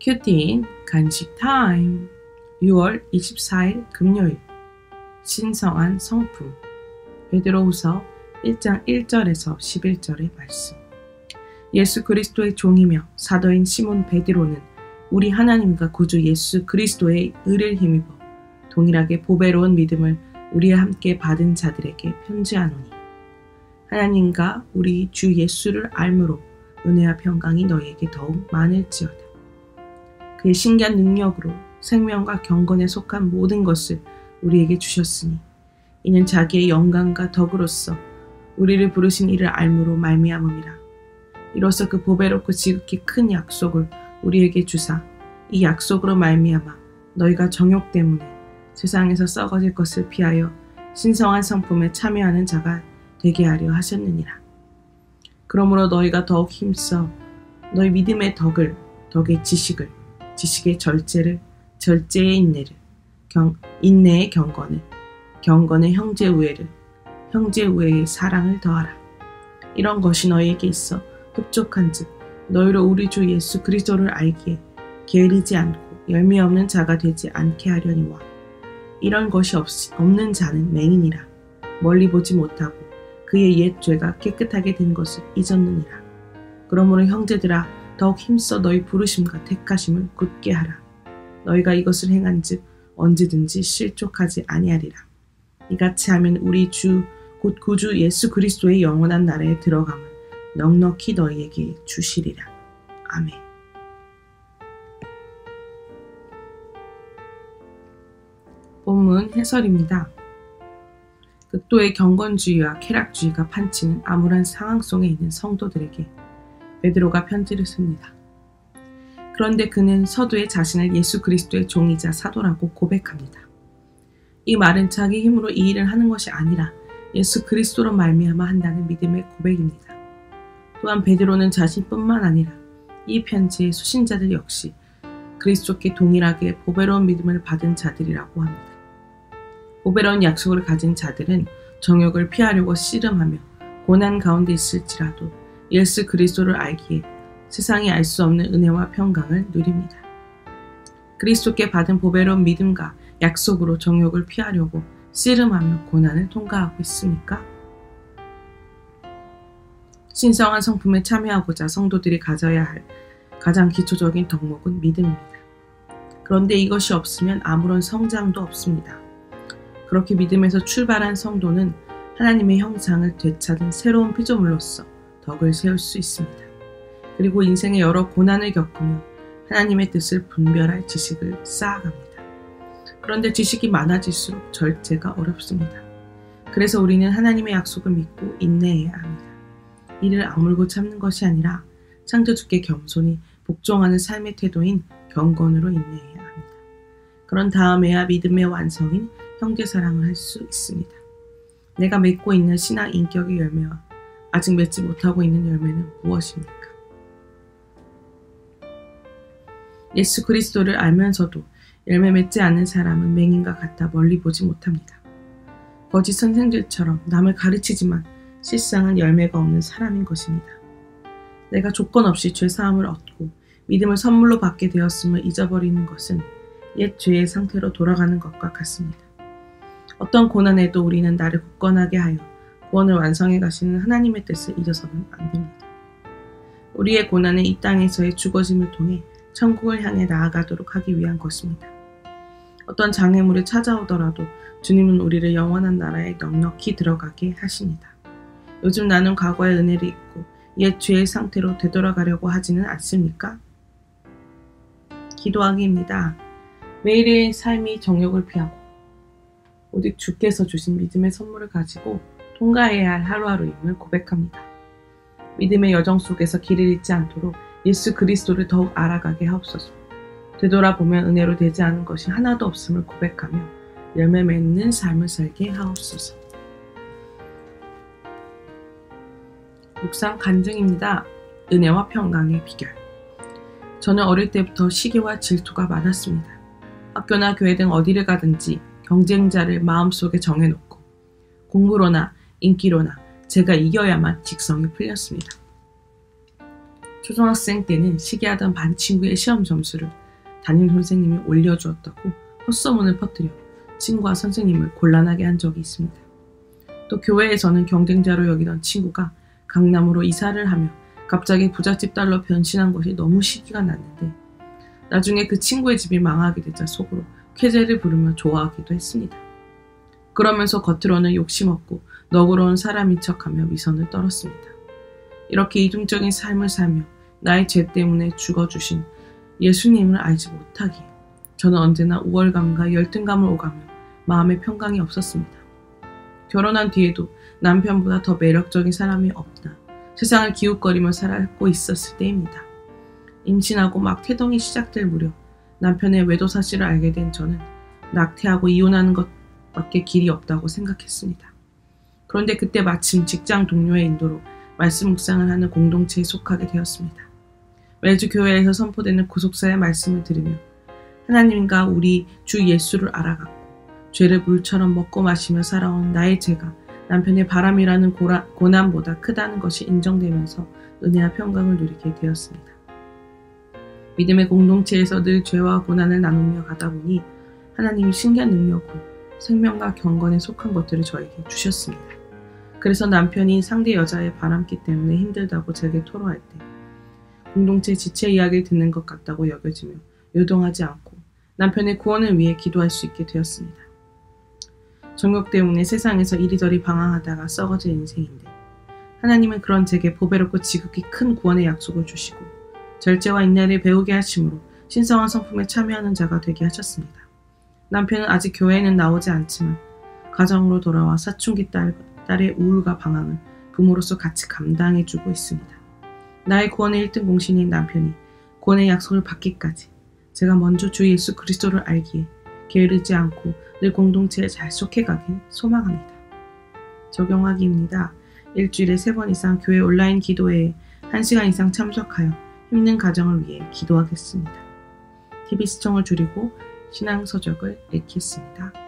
큐티인 간식 타임. 6월 24일 금요일. 신성한 성품. 베드로후서 1장 1절에서 11절의 말씀. 예수 그리스도의 종이며 사도인 시몬 베드로는 우리 하나님과 구주 예수 그리스도의 의를 힘입어 동일하게 보배로운 믿음을 우리와 함께 받은 자들에게 편지하노니, 하나님과 우리 주 예수를 알므로 은혜와 평강이 너희에게 더욱 많을지어다. 그의 신기한 능력으로 생명과 경건에 속한 모든 것을 우리에게 주셨으니, 이는 자기의 영광과 덕으로서 우리를 부르신 이를 알므로 말미암음이라. 이로써 그 보배롭고 지극히 큰 약속을 우리에게 주사, 이 약속으로 말미암아 너희가 정욕 때문에 세상에서 썩어질 것을 피하여 신성한 성품에 참여하는 자가 되게 하려 하셨느니라. 그러므로 너희가 더욱 힘써 너희 믿음의 덕을, 덕의 지식을, 지식의 절제를, 절제의 인내를, 인내의 경건을, 경건의 형제 우애를, 형제 우애의 사랑을 더하라. 이런 것이 너희에게 있어 흡족한즉 너희로 우리 주 예수 그리스도를 알기에 게으르지 않고 열매 없는 자가 되지 않게 하려니와, 이런 것이 없는 자는 맹인이라. 멀리 보지 못하고 그의 옛 죄가 깨끗하게 된 것을 잊었느니라. 그러므로 형제들아, 더욱 힘써 너희 부르심과 택하심을 굳게 하라. 너희가 이것을 행한즉 언제든지 실족하지 아니하리라. 이같이 하면 우리 주 곧 구주 예수 그리스도의 영원한 나라에 들어감을 넉넉히 너희에게 주시리라. 아멘. 본문 해설입니다. 극도의 경건주의와 쾌락주의가 판치는 암울한 상황 속에 있는 성도들에게 베드로가 편지를 씁니다. 그런데 그는 서두에 자신을 예수 그리스도의 종이자 사도라고 고백합니다. 이 말은 자기 힘으로 이 일을 하는 것이 아니라 예수 그리스도로 말미암아 한다는 믿음의 고백입니다. 또한 베드로는 자신뿐만 아니라 이 편지의 수신자들 역시 그리스도께 동일하게 보배로운 믿음을 받은 자들이라고 합니다. 보배로운 약속을 가진 자들은 정욕을 피하려고 씨름하며 고난 가운데 있을지라도 예수 그리스도를 알기에 세상이 알 수 없는 은혜와 평강을 누립니다. 그리스도께 받은 보배로운 믿음과 약속으로 정욕을 피하려고 씨름하며 고난을 통과하고 있습니까? 신성한 성품에 참여하고자 성도들이 가져야 할 가장 기초적인 덕목은 믿음입니다. 그런데 이것이 없으면 아무런 성장도 없습니다. 그렇게 믿음에서 출발한 성도는 하나님의 형상을 되찾은 새로운 피조물로서 덕을 세울 수 있습니다. 그리고 인생의 여러 고난을 겪으며 하나님의 뜻을 분별할 지식을 쌓아갑니다. 그런데 지식이 많아질수록 절제가 어렵습니다. 그래서 우리는 하나님의 약속을 믿고 인내해야 합니다. 이를 악물고 참는 것이 아니라 창조주께 겸손히 복종하는 삶의 태도인 경건으로 인내해야 합니다. 그런 다음에야 믿음의 완성인 형제사랑을 할 수 있습니다. 내가 맺고 있는 신앙 인격의 열매와 아직 맺지 못하고 있는 열매는 무엇입니까? 예수 그리스도를 알면서도 열매 맺지 않는 사람은 맹인과 같아 멀리 보지 못합니다. 거짓 선생들처럼 남을 가르치지만 실상은 열매가 없는 사람인 것입니다. 내가 조건 없이 죄사함을 얻고 믿음을 선물로 받게 되었음을 잊어버리는 것은 옛 죄의 상태로 돌아가는 것과 같습니다. 어떤 고난에도 우리는 나를 굳건하게 하여 구원을 완성해 가시는 하나님의 뜻을 잊어서는 안 됩니다. 우리의 고난은 이 땅에서의 죽어짐을 통해 천국을 향해 나아가도록 하기 위한 것입니다. 어떤 장애물이 찾아오더라도 주님은 우리를 영원한 나라에 넉넉히 들어가게 하십니다. 요즘 나는 과거의 은혜를 잊고 옛 죄의 상태로 되돌아가려고 하지는 않습니까? 기도하기입니다. 매일의 삶이 정욕을 피하고 오직 주께서 주신 믿음의 선물을 가지고 통과해야 할 하루하루임을 고백합니다. 믿음의 여정 속에서 길을 잃지 않도록 예수 그리스도를 더욱 알아가게 하옵소서. 되돌아보면 은혜로 되지 않은 것이 하나도 없음을 고백하며 열매 맺는 삶을 살게 하옵소서. 묵상 간증입니다. 은혜와 평강의 비결. 저는 어릴 때부터 시기와 질투가 많았습니다. 학교나 교회 등 어디를 가든지 경쟁자를 마음속에 정해놓고 공부로나 인기로나 제가 이겨야만 직성이 풀렸습니다. 초등학생 때는 시기하던 반 친구의 시험 점수를 담임 선생님이 올려주었다고 헛소문을 퍼뜨려 친구와 선생님을 곤란하게 한 적이 있습니다. 또 교회에서는 경쟁자로 여기던 친구가 강남으로 이사를 하며 갑자기 부잣집 딸로 변신한 것이 너무 시기가 났는데 나중에 그 친구의 집이 망하게 되자 속으로 쾌재를 부르며 좋아하기도 했습니다. 그러면서 겉으로는 욕심없고 너그러운 사람인 척하며 미선을 떨었습니다. 이렇게 이중적인 삶을 살며 나의 죄 때문에 죽어주신 예수님을 알지 못하기에 저는 언제나 우월감과 열등감을 오가며 마음의 평강이 없었습니다. 결혼한 뒤에도 남편보다 더 매력적인 사람이 없다. 세상을 기웃거리며 살고 있었을 때입니다. 임신하고 막 태동이 시작될 무렵 남편의 외도 사실을 알게 된 저는 낙태하고 이혼하는 것밖에 길이 없다고 생각했습니다. 그런데 그때 마침 직장 동료의 인도로 말씀 묵상을 하는 공동체에 속하게 되었습니다. 매주 교회에서 선포되는 구속사의 말씀을 들으며 하나님과 우리 주 예수를 알아갔고 죄를 물처럼 먹고 마시며 살아온 나의 죄가 남편의 바람이라는 고난보다 크다는 것이 인정되면서 은혜와 평강을 누리게 되었습니다. 믿음의 공동체에서 늘 죄와 고난을 나누며 가다 보니 하나님이 신기한 능력으로 생명과 경건에 속한 것들을 저에게 주셨습니다. 그래서 남편이 상대 여자의 바람기 때문에 힘들다고 제게 토로할 때 공동체 지체 이야기를 듣는 것 같다고 여겨지며 요동하지 않고 남편의 구원을 위해 기도할 수 있게 되었습니다. 정욕 때문에 세상에서 이리저리 방황하다가 썩어질 인생인데 하나님은 그런 제게 보배롭고 지극히 큰 구원의 약속을 주시고 절제와 인내를 배우게 하심으로 신성한 성품에 참여하는 자가 되게 하셨습니다. 남편은 아직 교회에는 나오지 않지만 가정으로 돌아와 사춘기 딸의 우울과 방황을 부모로서 같이 감당해주고 있습니다. 나의 구원의 1등 공신인 남편이 구원의 약속을 받기까지 제가 먼저 주 예수 그리스도를 알기에 게으르지 않고 늘 공동체에 잘 속해가길 소망합니다. 적용하기입니다. 일주일에 3번 이상 교회 온라인 기도회에 1시간 이상 참석하여 힘든 가정을 위해 기도하겠습니다. TV 시청을 줄이고 신앙 서적을 읽겠습니다.